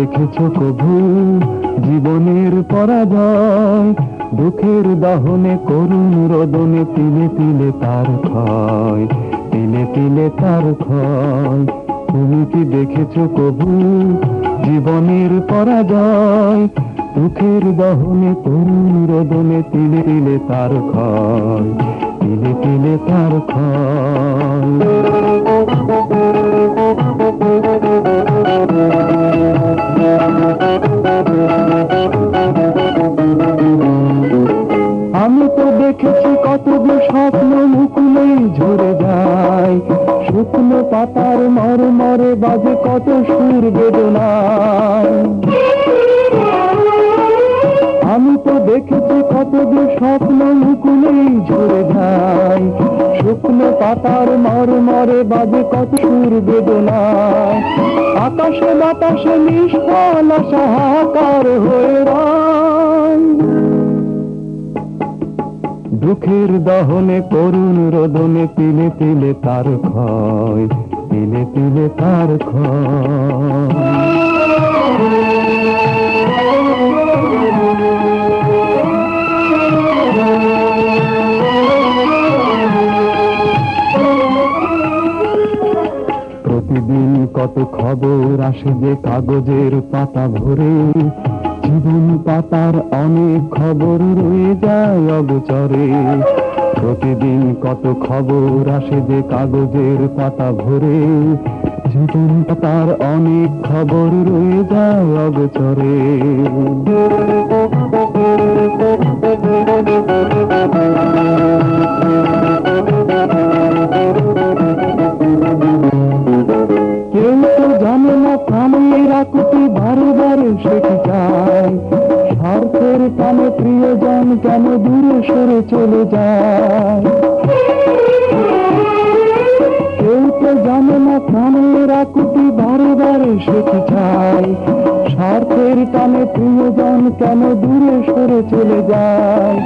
দেখেছো কভু জীবনের পরাজয়? দুঃখের দহনে করুণ রোদনে তিলে তিলে তার ক্ষয়, তিলে তিলে তার ক্ষয়। তুমি কি দেখেছো কভু জীবনের পরাজয়? দুঃখের দহনে করুণ রোদনে তিলে তিলে তার ক্ষয়, তিলে তিলে তার ক্ষয়। আমি তো দেখেছি কতগুলো স্বপ্ন মুকুলেই ঝরে যায়, শুকনো পাতার মরে মরে বাজে কত সুর বেদনায়। আমি তো দেখেছি কতগুলো স্বপ্ন মুকুলেই ঝরে যায়, শুকনো পাতার মরে মরে বাজে কত সুর বেদনায়। আকাশে বাতাসে নিষ্ফল আশা হাহাকার হয়ে রয়। দুঃখের দহনে করুণ রোদনে তিলে তিলে তার ক্ষয়, তিলে তিলে তার ক্ষয়। প্রতিদিন কত খবর আসে যে কাগজের পাতা ভরে, জীবন পাতার অনেক খবর রয়ে যায় অগোচরে। প্রতিদিন কত খবর আসে যে কাগজের পাতা ভরে, জীবন পাতার অনেক খবর রয়ে যায় অগোচরে। কেউ তো জানে না প্রাণের আকুতি বারে বারে শেখে যায়, স্বার্থের টানে প্রিয়জন কেন দূরে সরে চলে যায়। কেউ তো জানে না প্রাণের আকুতি বারে বারে শেখে যায়, স্বার্থের টানে প্রিয়জন কেন দূরে সরে চলে যায়।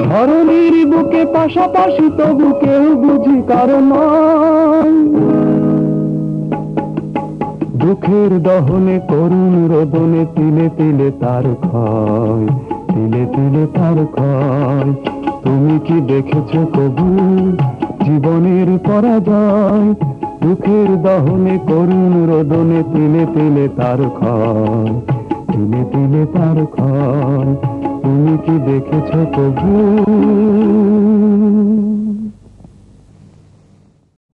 ধরনীর বুকে পাশাপাশি তবু কেউ বুঝি কারণ নয়। দুঃখের দহনে করুণ রোদনে তিলে তিলে তার ক্ষয়, তিলে তিলে তার ক্ষয়। তুমি কি দেখেছো কবু জীবনের পরাজয়? দুঃখের দহনে করুণ রোদনে তিলে তিলে তার ক্ষয়, তিলে তিলে তার ক্ষয়। তুমি কি দেখেছো কবু?